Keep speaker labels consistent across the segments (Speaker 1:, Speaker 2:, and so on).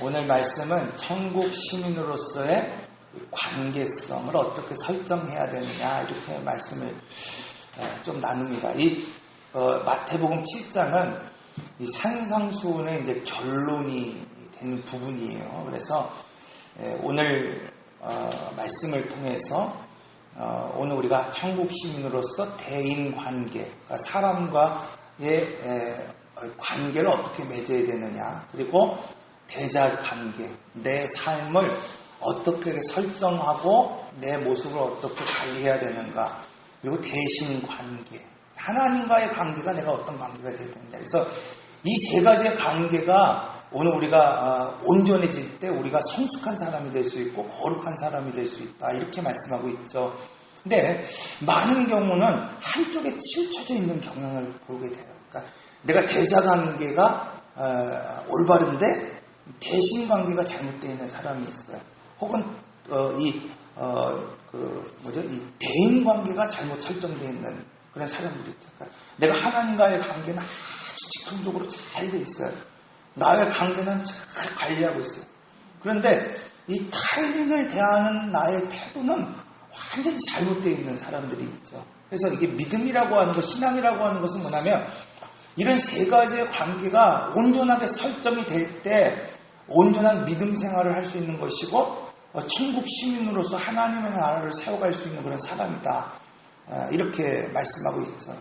Speaker 1: 오늘 말씀은 천국 시민으로서의 관계성을 어떻게 설정해야 되느냐 이렇게 말씀을 좀 나눕니다. 이 마태복음 7장은 이 산상수훈의 이제 결론이 되는 부분이에요. 그래서 오늘 말씀을 통해서 오늘 우리가 천국 시민으로서 대인 관계, 그러니까 사람과의 관계를 어떻게 맺어야 되느냐, 그리고 대자 관계, 내 삶을 어떻게 설정하고 내 모습을 어떻게 관리해야 되는가, 그리고 대신 관계, 하나님과의 관계가 내가 어떤 관계가 되어야 된다. 그래서 이 세 가지의 관계가 오늘 우리가 온전해질 때 우리가 성숙한 사람이 될 수 있고 거룩한 사람이 될 수 있다, 이렇게 말씀하고 있죠. 근데 많은 경우는 한쪽에 치우쳐져 있는 경향을 보게 돼요. 그러니까 내가 대자 관계가 올바른데 대신 관계가 잘못되어 있는 사람이 있어요. 혹은 이 대인 관계가 잘못 설정되어 있는 그런 사람들이 있죠. 그러니까 내가 하나님과의 관계는 아주 즉흥적으로 잘 돼 있어요. 나의 관계는 잘 관리하고 있어요. 그런데 이 타인을 대하는 나의 태도는 완전히 잘못되어 있는 사람들이 있죠. 그래서 이게 믿음이라고 하는 것, 신앙이라고 하는 것은 뭐냐면 이런 세 가지의 관계가 온전하게 설정이 될 때 온전한 믿음 생활을 할 수 있는 것이고 천국 시민으로서 하나님의 나라를 세워갈 수 있는 그런 사람이다, 이렇게 말씀하고 있죠.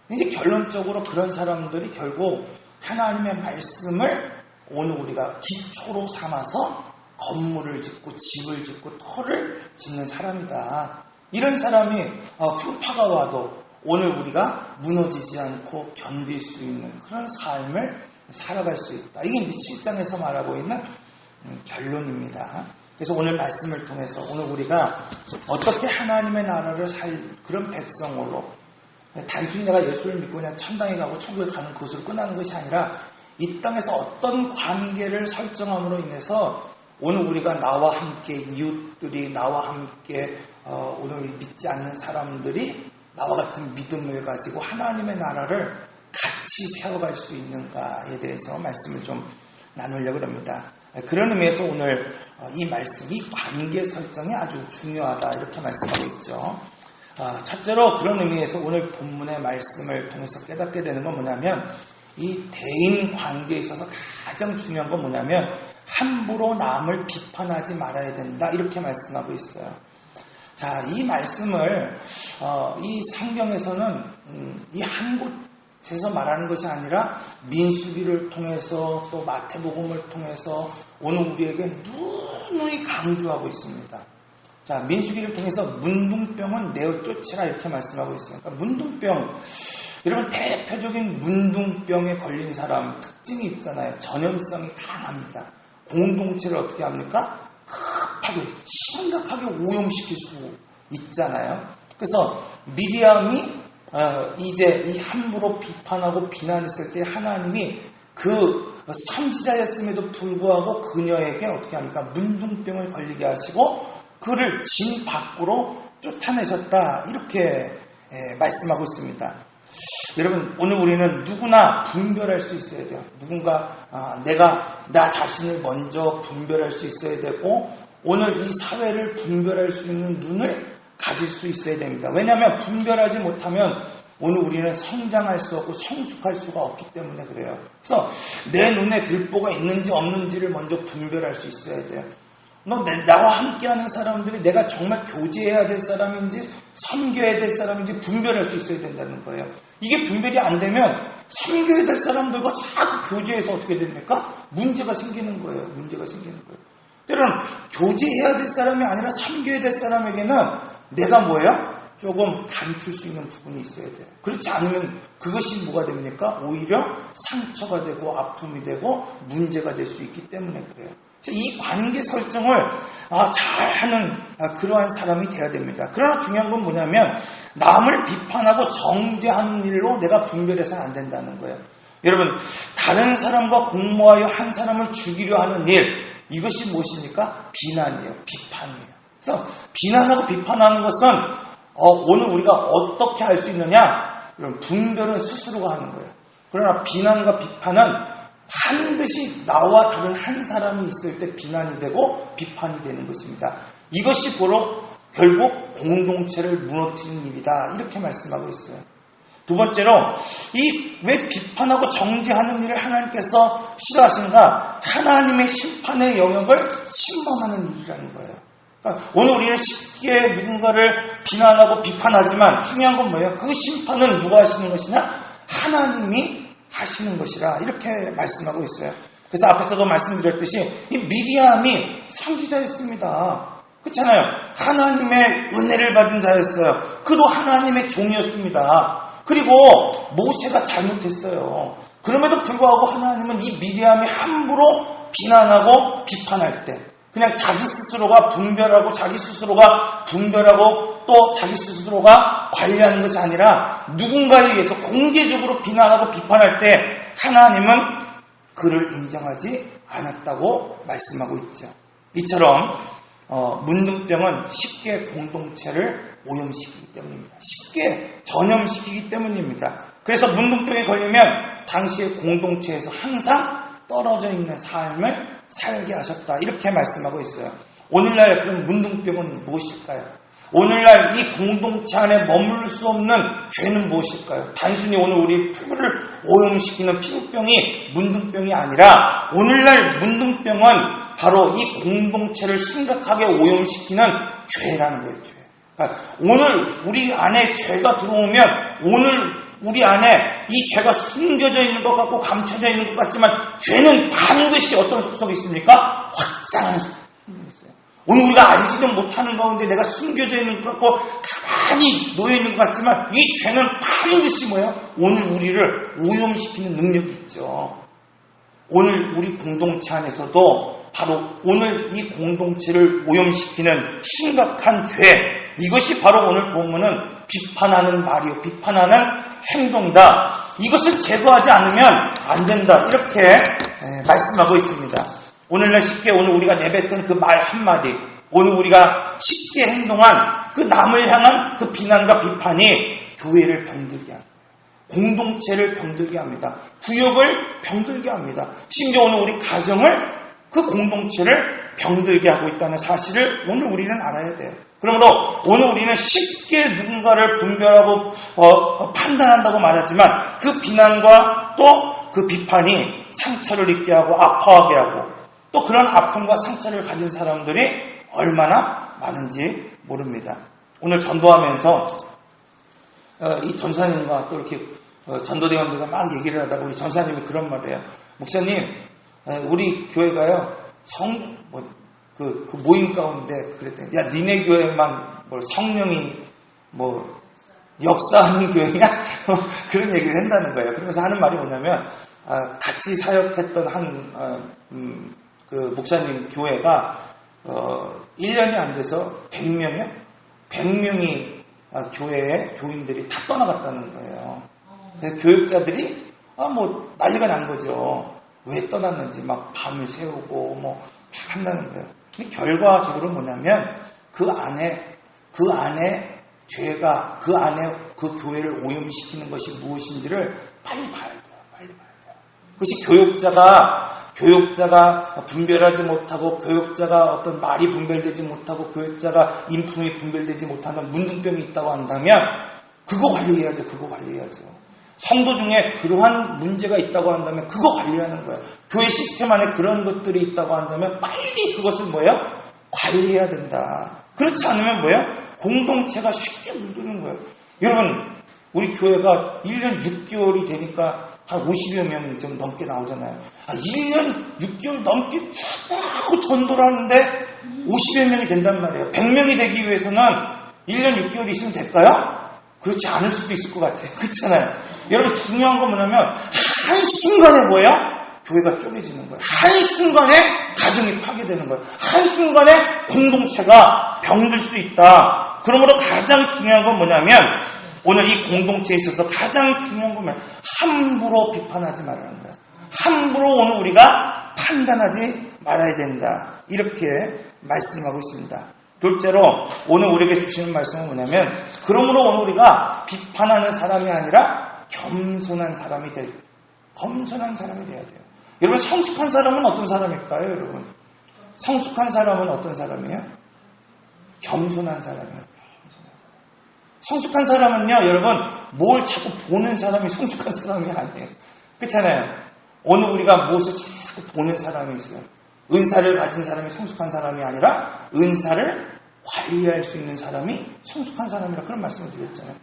Speaker 1: 이제 결론적으로 그런 사람들이 결국 하나님의 말씀을 오늘 우리가 기초로 삼아서 건물을 짓고 집을 짓고 터를 짓는 사람이다. 이런 사람이 풍파가 와도 오늘 우리가 무너지지 않고 견딜 수 있는 그런 삶을 살아갈 수 있다. 이게 이제 7장에서 말하고 있는 결론입니다. 그래서 오늘 말씀을 통해서 오늘 우리가 어떻게 하나님의 나라를 살 그런 백성으로, 단순히 내가 예수를 믿고 그냥 천당에 가고 천국에 가는 것으로 끝나는 것이 아니라 이 땅에서 어떤 관계를 설정함으로 인해서 오늘 우리가 나와 함께 이웃들이, 나와 함께 오늘 믿지 않는 사람들이 나와 같은 믿음을 가지고 하나님의 나라를 같이 세워갈 수 있는가에 대해서 말씀을 좀 나누려고 합니다. 그런 의미에서 오늘 이 말씀, 이 관계 설정이 아주 중요하다, 이렇게 말씀하고 있죠. 첫째로 그런 의미에서 오늘 본문의 말씀을 통해서 깨닫게 되는 건 뭐냐면 이 대인 관계에 있어서 가장 중요한 건 뭐냐면 함부로 남을 비판하지 말아야 된다, 이렇게 말씀하고 있어요. 자, 이 말씀을 이 성경에서는 이 한 곳에서 말하는 것이 아니라 민수기를 통해서 또 마태복음을 통해서 오늘 우리에게 누누이 강조하고 있습니다. 자, 민수기를 통해서 문둥병은 내어 쫓으라, 이렇게 말씀하고 있어요. 그러니까 문둥병, 여러분 대표적인 문둥병에 걸린 사람 특징이 있잖아요. 전염성이 강합니다. 공동체를 어떻게 합니까? 급하게, 심각하게 오염시킬 수 있잖아요. 그래서 미리암이 이제 이 함부로 비판하고 비난했을 때 하나님이 그 선지자였음에도 불구하고 그녀에게 어떻게 합니까? 문둥병을 걸리게 하시고 그를 진 밖으로 쫓아내셨다, 이렇게 말씀하고 있습니다. 여러분, 오늘 우리는 누구나 분별할 수 있어야 돼요. 누군가 내가 나 자신을 먼저 분별할 수 있어야 되고 오늘 이 사회를 분별할 수 있는 눈을 가질 수 있어야 됩니다. 왜냐하면 분별하지 못하면 오늘 우리는 성장할 수 없고 성숙할 수가 없기 때문에 그래요. 그래서 내 눈에 들보가 있는지 없는지를 먼저 분별할 수 있어야 돼요. 나와 함께하는 사람들이 내가 정말 교제해야 될 사람인지 섬겨야 될 사람인지 분별할 수 있어야 된다는 거예요. 이게 분별이 안 되면 섬겨야 될 사람들과 자꾸 교제해서 어떻게 됩니까? 문제가 생기는 거예요. 문제가 생기는 거예요. 때로는 교제해야 될 사람이 아니라 섬겨야 될 사람에게는 내가 뭐예요? 조금 감출 수 있는 부분이 있어야 돼요. 그렇지 않으면 그것이 뭐가 됩니까? 오히려 상처가 되고 아픔이 되고 문제가 될 수 있기 때문에 그래요. 이 관계 설정을 잘하는 그러한 사람이 되어야 됩니다. 그러나 중요한 건 뭐냐면 남을 비판하고 정죄하는 일로 내가 분별해서는 안 된다는 거예요. 여러분, 다른 사람과 공모하여 한 사람을 죽이려 하는 일, 이것이 무엇입니까? 비난이에요. 비판이에요. 그래서 비난하고 비판하는 것은 오늘 우리가 어떻게 할 수 있느냐? 분별은 스스로가 하는 거예요. 그러나 비난과 비판은 반드시 나와 다른 한 사람이 있을 때 비난이 되고 비판이 되는 것입니다. 이것이 바로 결국 공동체를 무너뜨리는 일이다. 이렇게 말씀하고 있어요. 두 번째로 왜 비판하고 정죄하는 일을 하나님께서 싫어하시는가? 하나님의 심판의 영역을 침범하는 일이라는 거예요. 그러니까 오늘 우리는 쉽게 누군가를 비난하고 비판하지만 중요한 건 뭐예요? 그 심판은 누가 하시는 것이냐? 하나님이 하시는 것이라 이렇게 말씀하고 있어요. 그래서 앞에서도 말씀드렸듯이 이 미리암이 선지자였습니다. 그렇잖아요. 하나님의 은혜를 받은 자였어요. 그도 하나님의 종이었습니다. 그리고 모세가 잘못했어요. 그럼에도 불구하고 하나님은 이 미리암이 함부로 비난하고 비판할 때 그냥 자기 스스로가 분별하고 또 자기 스스로가 관리하는 것이 아니라 누군가에 의해서 공개적으로 비난하고 비판할 때 하나님은 그를 인정하지 않았다고 말씀하고 있죠. 이처럼 문둥병은 쉽게 공동체를 오염시키기 때문입니다. 쉽게 전염시키기 때문입니다. 그래서 문둥병에 걸리면 당시의 공동체에서 항상 떨어져 있는 삶을 살게 하셨다. 이렇게 말씀하고 있어요. 오늘날 그럼 문둥병은 무엇일까요? 오늘날 이 공동체 안에 머물 수 없는 죄는 무엇일까요? 단순히 오늘 우리 피부를 오염시키는 피부병이 문둥병이 아니라 오늘날 문둥병은 바로 이 공동체를 심각하게 오염시키는 죄라는 거예요. 죄. 그러니까 오늘 우리 안에 죄가 들어오면 오늘 우리 안에 이 죄가 숨겨져 있는 것 같고 감춰져 있는 것 같지만 죄는 반드시 어떤 속성이 있습니까? 확장하는 속성이 있어요. 오늘 우리가 알지는 못하는 가운데 내가 숨겨져 있는 것 같고 가만히 놓여있는 것 같지만 이 죄는 반드시 뭐예요? 오늘 우리를 오염시키는 능력이 있죠. 오늘 우리 공동체 안에서도 바로 오늘 이 공동체를 오염시키는 심각한 죄, 이것이 바로 오늘 본문은 비판하는 말이요, 비판하는 행동이다. 이것을 제거하지 않으면 안 된다. 이렇게 말씀하고 있습니다. 오늘날 쉽게 오늘 우리가 내뱉은 그 말 한마디, 오늘 우리가 쉽게 행동한 그 남을 향한 그 비난과 비판이 교회를 병들게 합니다. 공동체를 병들게 합니다. 구역을 병들게 합니다. 심지어 오늘 우리 가정을 그 공동체를 병들게 하고 있다는 사실을 오늘 우리는 알아야 돼요. 그러므로 오늘 우리는 쉽게 누군가를 분별하고 판단한다고 말하지만 그 비난과 또 그 비판이 상처를 입게 하고 아파하게 하고 또 그런 아픔과 상처를 가진 사람들이 얼마나 많은지 모릅니다. 오늘 전도하면서 이 전사님과 또 이렇게 전도대원들과 막 얘기를 하다가 우리 전사님이 그런 말이에요. 목사님, 우리 교회가요 그 모임 가운데 그랬더니 야 니네 교회만 성령이 역사하는 교회냐 그런 얘기를 한다는 거예요. 그러면서 하는 말이 뭐냐면 같이 사역했던 그 목사님 교회가 1년이 안 돼서 100명이 교회에 교인들이 다 떠나갔다는 거예요. 그래서 교육자들이 난리가 난 거죠. 왜 떠났는지 막 밤을 새우고 막 한다는 거예요. 근데 결과적으로 뭐냐면 그 안에 죄가 그 안에 그 교회를 오염시키는 것이 무엇인지를 빨리 봐야 돼요. 그것이 교육자가 분별하지 못하고 교육자가 어떤 말이 분별되지 못하고 교육자가 인품이 분별되지 못하는 문둥병이 있다고 한다면 그거 관리해야죠. 성도 중에 그러한 문제가 있다고 한다면 그거 관리하는 거예요. 교회 시스템 안에 그런 것들이 있다고 한다면 빨리 그것을 관리해야 된다. 그렇지 않으면 공동체가 쉽게 물드는 거예요. 여러분, 우리 교회가 1년 6개월이 되니까 한 50여 명이 좀 넘게 나오잖아요. 1년 6개월 넘게 하고 전도를 하는데 50여 명이 된단 말이에요. 100명이 되기 위해서는 1년 6개월이 있으면 될까요? 그렇지 않을 수도 있을 것 같아요. 그렇잖아요. 여러분, 중요한 건 뭐냐면 한순간에 교회가 쪼개지는 거예요. 한순간에 가정이 파괴되는 거예요. 한순간에 공동체가 병들 수 있다. 그러므로 가장 중요한 건 뭐냐면 오늘 이 공동체에 있어서 가장 중요한 건 함부로 비판하지 말라는 거예요. 함부로 오늘 우리가 판단하지 말아야 된다. 이렇게 말씀하고 있습니다. 둘째로 오늘 우리에게 주시는 말씀은 뭐냐면 그러므로 오늘 우리가 비판하는 사람이 아니라 겸손한 사람이 돼야 돼요. 여러분, 성숙한 사람은 어떤 사람일까요, 여러분? 성숙한 사람은 어떤 사람이에요? 겸손한 사람이에요. 성숙한 사람은요, 여러분, 뭘 자꾸 보는 사람이 성숙한 사람이 아니에요. 그렇잖아요. 오늘 우리가 무엇을 자꾸 보는 사람이 있어요. 은사를 가진 사람이 성숙한 사람이 아니라 은사를 관리할 수 있는 사람이 성숙한 사람이라 그런 말씀을 드렸잖아요.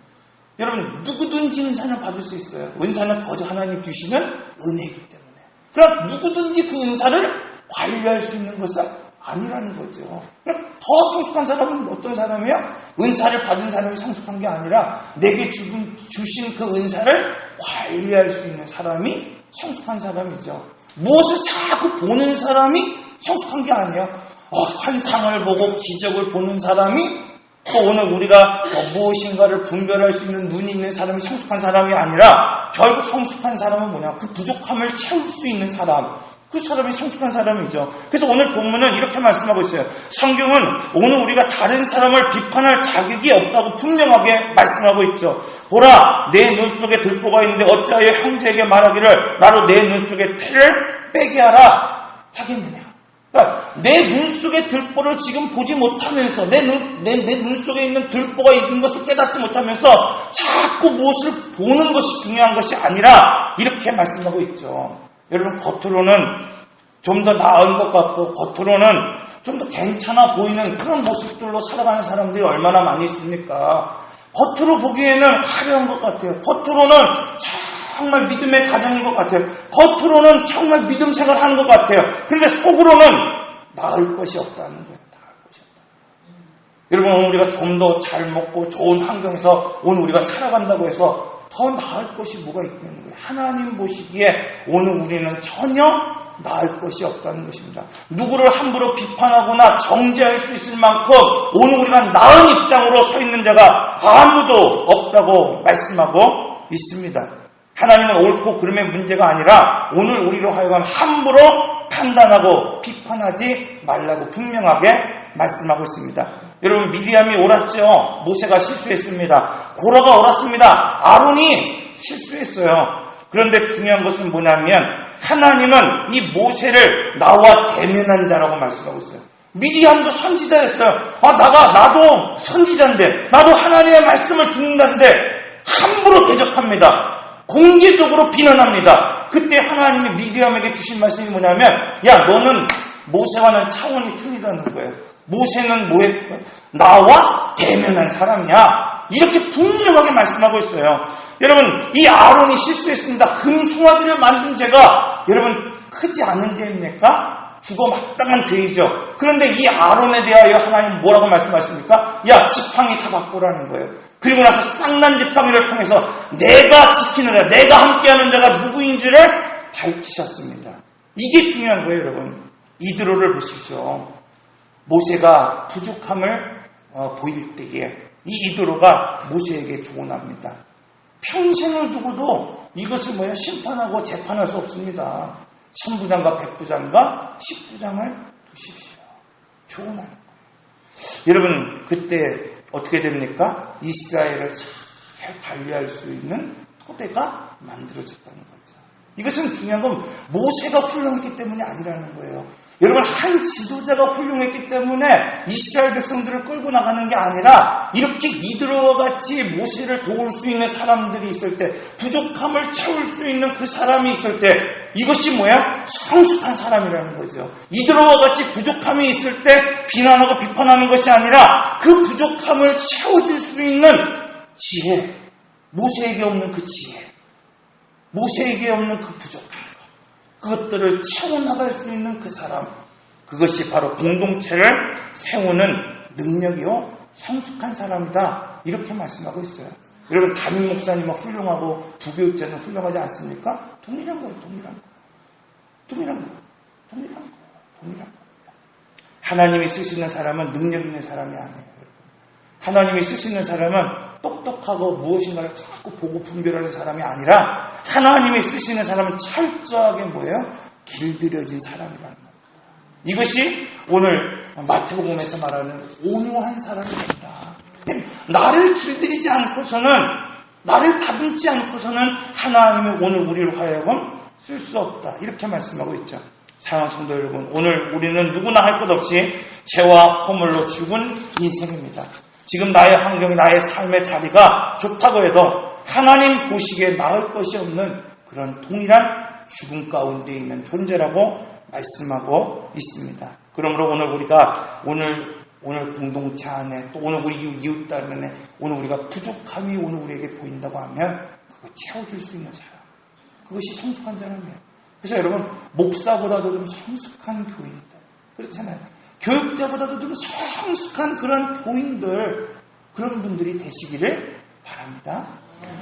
Speaker 1: 여러분, 누구든지 은사는 받을 수 있어요. 은사는 거저 하나님 주시는 은혜이기 때문에. 그러나 누구든지 그 은사를 관리할 수 있는 것은 아니라는 거죠. 더 성숙한 사람은 어떤 사람이에요? 은사를 받은 사람이 성숙한 게 아니라 내게 주신 그 은사를 관리할 수 있는 사람이 성숙한 사람이죠. 무엇을 자꾸 보는 사람이 성숙한 게 아니에요. 환상을 보고 기적을 보는 사람이, 또 오늘 우리가 무엇인가를 분별할 수 있는 눈이 있는 사람이 성숙한 사람이 아니라, 결국 성숙한 사람은 뭐냐? 그 부족함을 채울 수 있는 사람, 그 사람이 성숙한 사람이죠. 그래서 오늘 본문은 이렇게 말씀하고 있어요. 성경은 오늘 우리가 다른 사람을 비판할 자격이 없다고 분명하게 말씀하고 있죠. 보라, 내 눈 속에 들보가 있는데 어찌하여 형제에게 말하기를 나로 내 눈 속에 태를 빼게 하라 하겠느냐. 그러니까 내 눈 속에 들보를 지금 보지 못하면서, 내 눈 속에 있는 들보가 있는 것을 깨닫지 못하면서 자꾸 무엇을 보는 것이 중요한 것이 아니라, 이렇게 말씀하고 있죠. 여러분, 겉으로는 좀 더 나은 것 같고, 겉으로는 좀 더 괜찮아 보이는 그런 모습들로 살아가는 사람들이 얼마나 많이 있습니까? 겉으로 보기에는 화려한 것 같아요. 겉으로는 정말 믿음의 가정인 것 같아요. 겉으로는 정말 믿음 생활하는 것 같아요. 그런데 속으로는 나을 것이 없다는 거예요. 나을 것이 없다. 여러분, 오늘 우리가 좀 더 잘 먹고 좋은 환경에서 오늘 우리가 살아간다고 해서 더 나을 것이 뭐가 있는 거예요? 하나님 보시기에 오늘 우리는 전혀 나을 것이 없다는 것입니다. 누구를 함부로 비판하거나 정죄할 수 있을 만큼 오늘 우리가 나은 입장으로 서 있는 자가 아무도 없다고 말씀하고 있습니다. 하나님은 옳고 그름의 문제가 아니라 오늘 우리로 하여금 함부로 판단하고 비판하지 말라고 분명하게 말씀하고 있습니다. 여러분, 미리암이 옳았죠. 모세가 실수했습니다. 고라가 옳았습니다. 아론이 실수했어요. 그런데 중요한 것은 뭐냐면, 하나님은 이 모세를 나와 대면한 자라고 말씀하고 있어요. 미리암도 선지자였어요. 나도 선지자인데, 나도 하나님의 말씀을 듣는다는데 함부로 대적합니다. 공개적으로 비난합니다. 그때 하나님이 미리암에게 주신 말씀이 뭐냐면, 야, 너는 모세와는 차원이 틀리다는 거예요. 모세는 뭐했고 나와 대면한 사람이야. 이렇게 분명하게 말씀하고 있어요. 여러분, 이 아론이 실수했습니다. 금송아지를 만든 죄가 여러분 크지 않은 죄입니까? 죽어 마땅한 죄이죠. 그런데 이 아론에 대하여 하나님 뭐라고 말씀하십니까? 야, 지팡이 다 바꾸라는 거예요. 그리고 나서 쌍난 지팡이를 통해서 내가 지키는 자, 내가 함께하는 자가 누구인지를 밝히셨습니다. 이게 중요한 거예요, 여러분. 이드로를 보십시오. 모세가 부족함을 보일 때에 이 이드로가 모세에게 조언합니다. 평생을 두고도 이것을 심판하고 재판할 수 없습니다. 천부장과 백부장과 십부장을 두십시오. 조언하는 거예요. 여러분, 그때 어떻게 됩니까? 이스라엘을 잘 관리할 수 있는 토대가 만들어졌다는 거죠. 이것은 중요한 건 모세가 훌륭했기 때문이 아니라는 거예요. 여러분, 한 지도자가 훌륭했기 때문에 이스라엘 백성들을 끌고 나가는 게 아니라, 이렇게 이드로와 같이 모세를 도울 수 있는 사람들이 있을 때, 부족함을 채울 수 있는 그 사람이 있을 때, 이것이 뭐야? 성숙한 사람이라는 거죠. 이드로와 같이 부족함이 있을 때 비난하고 비판하는 것이 아니라 그 부족함을 채워줄 수 있는 지혜, 모세에게 없는 그 지혜, 모세에게 없는 그 부족함, 그것들을 채워나갈 수 있는 그 사람, 그것이 바로 공동체를 세우는 능력이요 성숙한 사람이다, 이렇게 말씀하고 있어요. 여러분, 담임 목사님은 훌륭하고 부교육자는 훌륭하지 않습니까? 동일한 거예요. 동일한 거예요. 하나님이 쓰시는 사람은 능력 있는 사람이 아니에요. 하나님이 쓰시는 사람은 똑똑하고 무엇인가를 자꾸 보고 분별하는 사람이 아니라, 하나님이 쓰시는 사람은 철저하게 뭐예요? 길들여진 사람이라는 겁니다. 이것이 오늘 마태복음에서 말하는 온유한 사람입니다. 나를 길들이지 않고서는, 나를 다듬지 않고서는 하나님은 오늘 우리로 하여금 쓸 수 없다. 이렇게 말씀하고 있죠. 사랑하는 성도 여러분, 오늘 우리는 누구나 할 것 없이 죄와 허물로 죽은 인생입니다. 지금 나의 환경이, 나의 삶의 자리가 좋다고 해도 하나님 보시기에 나을 것이 없는 그런 동일한 죽음 가운데 있는 존재라고 말씀하고 있습니다. 그러므로 오늘 우리가 오늘 공동체 안에, 또 오늘 우리 이웃 때문에 오늘 우리가 부족함이 오늘 우리에게 보인다고 하면 그거 채워줄 수 있는 사람, 그것이 성숙한 사람이에요. 그래서 여러분, 목사보다도 좀 성숙한 교인들, 그렇잖아요. 교육자보다도 좀 성숙한 그런 교인들, 그런 분들이 되시기를 바랍니다.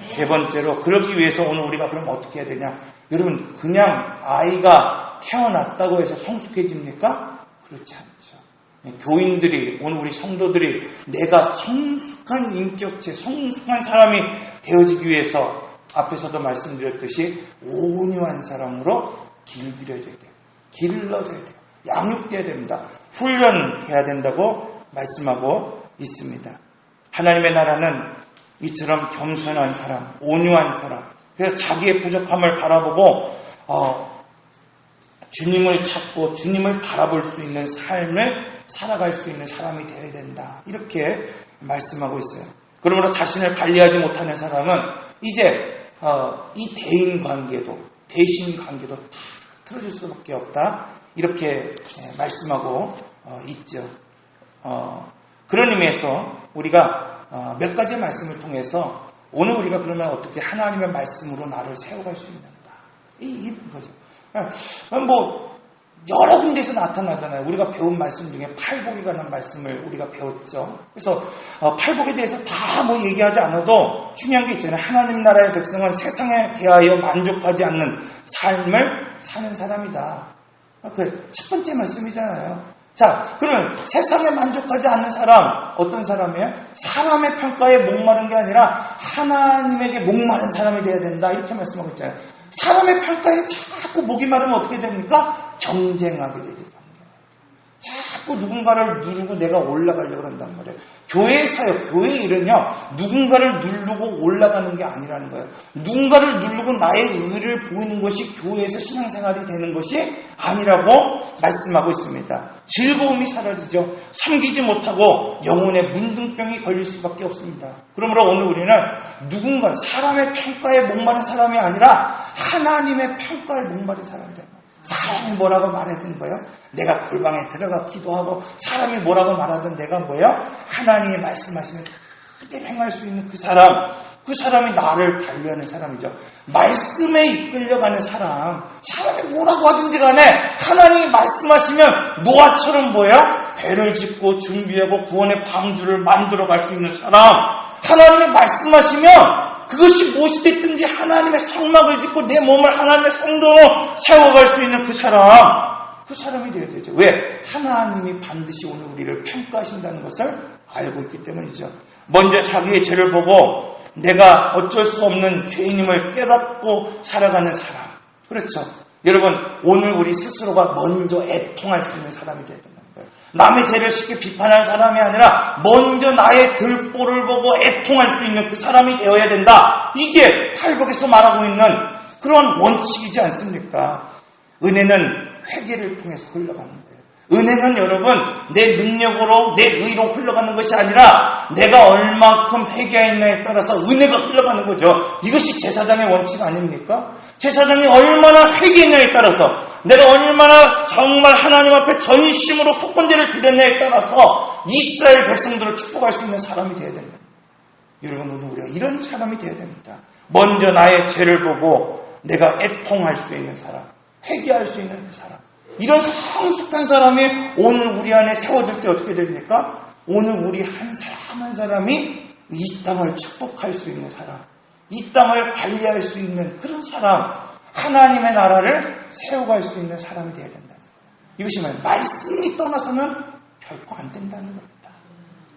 Speaker 1: 세 번째로, 그러기 위해서 오늘 우리가 그럼 어떻게 해야 되냐? 여러분, 그냥 아이가 태어났다고 해서 성숙해집니까? 그렇지 않죠. 교인들이, 오늘 우리 성도들이 내가 성숙한 인격체, 성숙한 사람이 되어지기 위해서 앞에서도 말씀드렸듯이 온유한 사람으로 길들여져야 돼요. 길러져야 돼요. 양육돼야 됩니다. 훈련해야 된다고 말씀하고 있습니다. 하나님의 나라는 이처럼 겸손한 사람, 온유한 사람, 그래서 자기의 부족함을 바라보고 주님을 찾고 주님을 바라볼 수 있는 삶을 살아갈 수 있는 사람이 되어야 된다. 이렇게 말씀하고 있어요. 그러므로 자신을 관리하지 못하는 사람은 이제 이 대인 관계도, 대신 관계도 다 틀어질 수밖에 없다. 이렇게 말씀하고 있죠. 그런 의미에서 우리가 몇 가지 말씀을 통해서 오늘 우리가 그러면 어떻게 하나님의 말씀으로 나를 세워갈 수 있는가. 이 거죠. 뭐 여러 군데에서 나타나잖아요. 우리가 배운 말씀 중에 팔복에 관한 말씀을 우리가 배웠죠. 그래서 팔복에 대해서 다 뭐 얘기하지 않아도 중요한 게 있잖아요. 하나님 나라의 백성은 세상에 대하여 만족하지 않는 삶을 사는 사람이다. 그 첫 번째 말씀이잖아요. 자, 그러면 세상에 만족하지 않는 사람, 어떤 사람이에요? 사람의 평가에 목마른 게 아니라 하나님에게 목마른 사람이 돼야 된다. 이렇게 말씀하고 있잖아요. 사람의 평가에 자꾸 목이 마르면 어떻게 됩니까? 경쟁하게 되죠. 자꾸 누군가를 누르고 내가 올라가려고 한단 말이에요. 교회의 사역, 교회의 일은요, 누군가를 누르고 올라가는 게 아니라는 거예요. 누군가를 누르고 나의 의를 보이는 것이 교회에서 신앙생활이 되는 것이 아니라고 말씀하고 있습니다. 즐거움이 사라지죠. 섬기지 못하고 영혼의 문둥병이 걸릴 수밖에 없습니다. 그러므로 오늘 우리는 누군가 사람의 평가에 목마른 사람이 아니라 하나님의 평가에 목마른 사람이 됩니다. 사람이 뭐라고 말하든 뭐요? 내가 골방에 들어가 기도하고 사람이 뭐라고 말하든 내가 뭐요? 하나님이 말씀하시면 그대로 행할 수 있는 그 사람이 나를 관리하는 사람이죠. 말씀에 이끌려가는 사람, 사람이 뭐라고 하든지 간에 하나님이 말씀하시면 노아처럼 뭐요? 배를 짓고 준비하고 구원의 방주를 만들어 갈 수 있는 사람, 하나님이 말씀하시면 그것이 무엇이 됐든지 하나님의 성막을 짓고 내 몸을 하나님의 성도로 세워갈 수 있는 그 사람이 되어야 되죠. 왜? 하나님이 반드시 오늘 우리를 평가하신다는 것을 알고 있기 때문이죠. 먼저 자기의 죄를 보고 내가 어쩔 수 없는 죄인임을 깨닫고 살아가는 사람. 그렇죠. 여러분, 오늘 우리 스스로가 먼저 애통할 수 있는 사람이 되어야 된다는 거예요. 남의 죄를 쉽게 비판하는 사람이 아니라 먼저 나의 들보를 보고 애통할 수 있는 그 사람이 되어야 된다. 이게 팔복에서 말하고 있는 그런 원칙이지 않습니까? 은혜는 회개를 통해서 흘러가는 거예요. 은혜는 여러분 내 능력으로 내 의로 흘러가는 것이 아니라 내가 얼만큼 회개했냐에 따라서 은혜가 흘러가는 거죠. 이것이 제사장의 원칙 아닙니까? 제사장이 얼마나 회개했냐에 따라서 내가 얼마나 정말 하나님 앞에 전심으로 속건제를 드렸냐에 따라서 이스라엘 백성들을 축복할 수 있는 사람이 되어야 됩니다. 여러분, 오늘 우리가 이런 사람이 되어야 됩니다. 먼저 나의 죄를 보고 내가 애통할 수 있는 사람, 회개할 수 있는 그 사람, 이런 성숙한 사람이 오늘 우리 안에 세워질 때 어떻게 됩니까? 오늘 우리 한 사람 한 사람이 이 땅을 축복할 수 있는 사람, 이 땅을 관리할 수 있는 그런 사람, 하나님의 나라를 세워갈 수 있는 사람이 되어야 된다. 이것이 말씀이 떠나서는 결코 안 된다는 겁니다.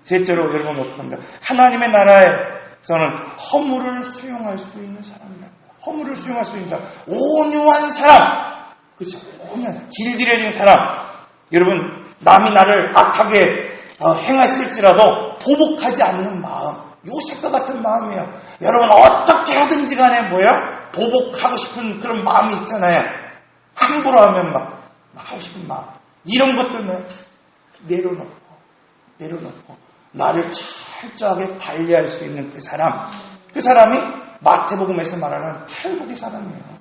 Speaker 1: 셋째로 여러분 어떻게 합니까? 하나님의 나라에서는 허물을 수용할 수 있는 사람입니다. 허물을 수용할 수 있는 사람, 온유한 사람, 그렇죠? 온유한 사람, 길들여진 사람. 여러분, 남이 나를 악하게 행했을지라도 보복하지 않는 마음, 요셉과 같은 마음이에요. 여러분 어떻게 하든지 간에 뭐예요? 보복하고 싶은 그런 마음이 있잖아요. 함부로 하면 막 하고 싶은 마음. 이런 것들만 내려놓고 나를 철저하게 관리할 수 있는 그 사람이 마태복음에서 말하는 팔복의 사람이에요.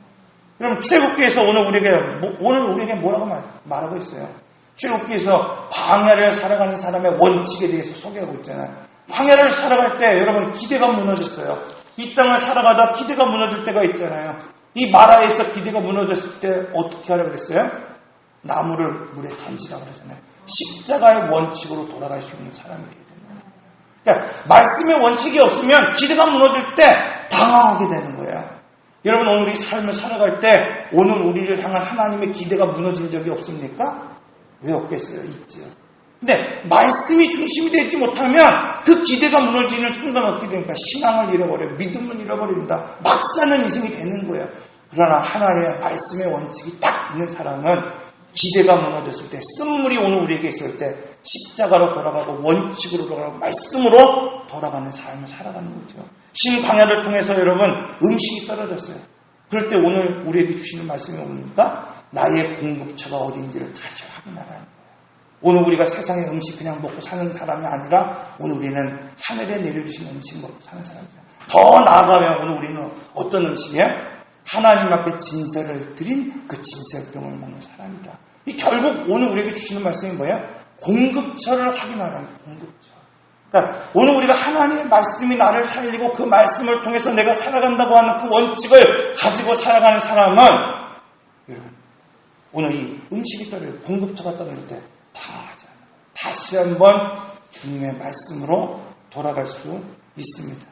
Speaker 1: 여러분, 출애굽기에서 오늘 우리에게 뭐라고 말하고 있어요? 출애굽기에서 광야를 살아가는 사람의 원칙에 대해서 소개하고 있잖아요. 광야를 살아갈 때 여러분 기대가 무너졌어요. 이 땅을 살아가다 기대가 무너질 때가 있잖아요. 이 마라에서 기대가 무너졌을 때 어떻게 하라고 그랬어요? 나무를 물에 던지라고 그러잖아요. 십자가의 원칙으로 돌아갈 수 있는 사람이 되야 되는 거예요. 그러니까 말씀의 원칙이 없으면 기대가 무너질 때 당황하게 되는 거예요. 여러분, 오늘 우리 삶을 살아갈 때 오늘 우리를 향한 하나님의 기대가 무너진 적이 없습니까? 왜 없겠어요? 있죠. 근데 말씀이 중심이 되지 못하면 그 기대가 무너지는 순간 어떻게 됩니까? 신앙을 잃어버려요. 믿음을 잃어버립니다. 막 사는 인생이 되는 거예요. 그러나 하나님의 말씀의 원칙이 딱 있는 사람은 기대가 무너졌을 때, 쓴물이 오늘 우리에게 있을 때 십자가로 돌아가고 원칙으로 돌아가고 말씀으로 돌아가는 삶을 살아가는 거죠. 신광야를 통해서 여러분 음식이 떨어졌어요. 그럴 때 오늘 우리에게 주시는 말씀이 뭡니까? 나의 공급처가 어딘지를 다시 확인하라는 거예요. 오늘 우리가 세상의 음식 그냥 먹고 사는 사람이 아니라 오늘 우리는 하늘에 내려주신 음식 먹고 사는 사람이죠. 더 나아가면 오늘 우리는 어떤 음식이에요? 하나님 앞에 진설을 드린 그 진설병을 먹는 사람이다. 이 결국 오늘 우리에게 주시는 말씀이 뭐예요? 공급처를 확인하라는 거예요. 공급처. 그러니까 오늘 우리가 하나님의 말씀이 나를 살리고 그 말씀을 통해서 내가 살아간다고 하는 그 원칙을 가지고 살아가는 사람은 여러분 오늘 이 음식이 떨어질 공급처가 떨어질 때 당하지 않아요. 다시 한번 주님의 말씀으로 돌아갈 수 있습니다.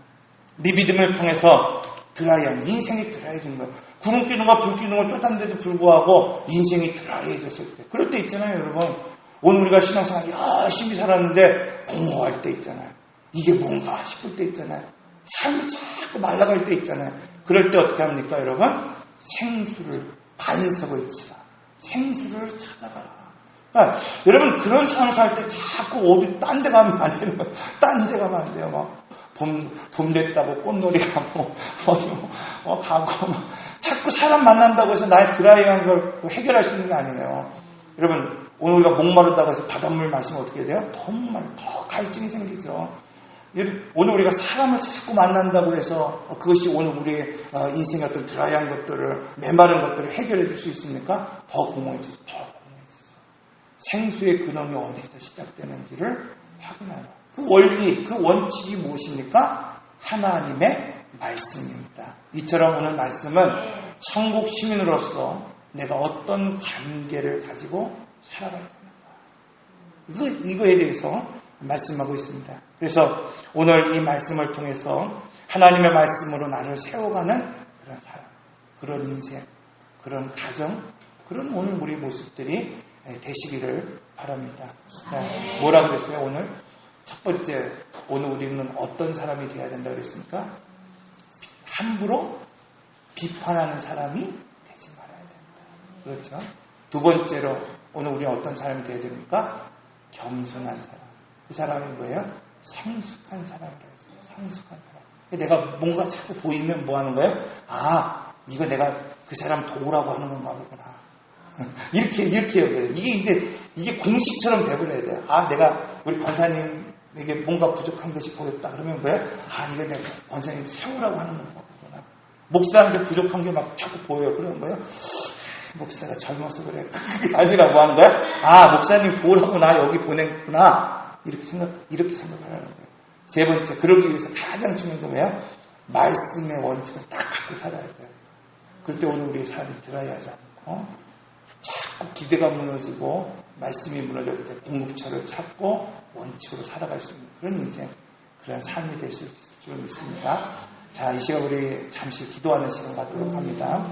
Speaker 1: 믿음을 통해서 드라이한 인생이 드라이해진 거예요. 구름 끼는 거, 불 끼는 걸 쫓았는데도 불구하고 인생이 드라이해졌을 때 그럴 때 있잖아요, 여러분. 오늘 우리가 신앙생활 열심히 살았는데 공허할 때 있잖아요. 이게 뭔가 싶을 때 있잖아요. 삶이 자꾸 말라갈 때 있잖아요. 그럴 때 어떻게 합니까, 여러분? 반석을 치라. 생수를 찾아가라. 그러니까 여러분 그런 삶을 살 때 자꾸 어디 딴 데 가면 안 되는 거예요. 딴 데 가면 안 돼요. 막 봄 됐다고 꽃놀이 가고 가고 막 자꾸 사람 만난다고 해서 나의 드라이한 걸 해결할 수 있는 게 아니에요. 여러분 오늘 우리가 목마르다고 해서 바닷물 마시면 어떻게 돼요? 더 갈증이 생기죠. 오늘 우리가 사람을 자꾸 만난다고 해서 그것이 오늘 우리의 인생의 어떤 드라이한 것들을 메마른 것들을 해결해 줄 수 있습니까? 더 공허해지죠. 생수의 근원이 어디서 시작되는지를 확인하라. 그 원리, 그 원칙이 무엇입니까? 하나님의 말씀입니다. 이처럼 오늘 말씀은 천국 시민으로서 내가 어떤 관계를 가지고 살아가야 되는가. 이거에 대해서 말씀하고 있습니다. 그래서 오늘 이 말씀을 통해서 하나님의 말씀으로 나를 세워가는 그런 사람, 그런 인생, 그런 가정, 그런 오늘 우리 모습들이 되시기를 바랍니다. 뭐라 그랬어요, 오늘? 첫 번째, 오늘 우리는 어떤 사람이 되어야 된다 그랬습니까? 함부로 비판하는 사람이 되지 말아야 된다. 그렇죠? 두 번째로, 오늘 우리는 어떤 사람이 되어야 됩니까? 겸손한 사람. 그 사람이 뭐예요? 성숙한 사람이라고 했어요. 성숙한 사람. 내가 뭔가 자꾸 보이면 뭐 하는 거예요? 이거 내가 그 사람 도우라고 하는 건가 보구나. 이렇게 여겨요. 이게 공식처럼 돼버려야 돼요. 내가 우리 권사님에게 뭔가 부족한 것이 보였다. 그러면 뭐예요? 이거 내가 권사님 세우라고 하는 건가 보구나. 목사한테 부족한 게 막 자꾸 보여요. 그러면 뭐예요? 목사가 젊어서 그래. 그게 아니라 뭐 하는 거야? 목사님 도우라고 나 여기 보냈구나. 이렇게 생각하라는 거예요. 세 번째, 그러기 위해서 가장 중요한 건 뭐예요? 말씀의 원칙을 딱 갖고 살아야 돼요. 그럴 때 오늘 우리의 삶이 드라이하지 않고 자꾸 기대가 무너지고 말씀이 무너질 때 공급처를 찾고 원칙으로 살아갈 수 있는 그런 인생, 그런 삶이 될 수 있을 줄 믿습니다. 자, 이 시간 우리 잠시 기도하는 시간 갖도록 합니다.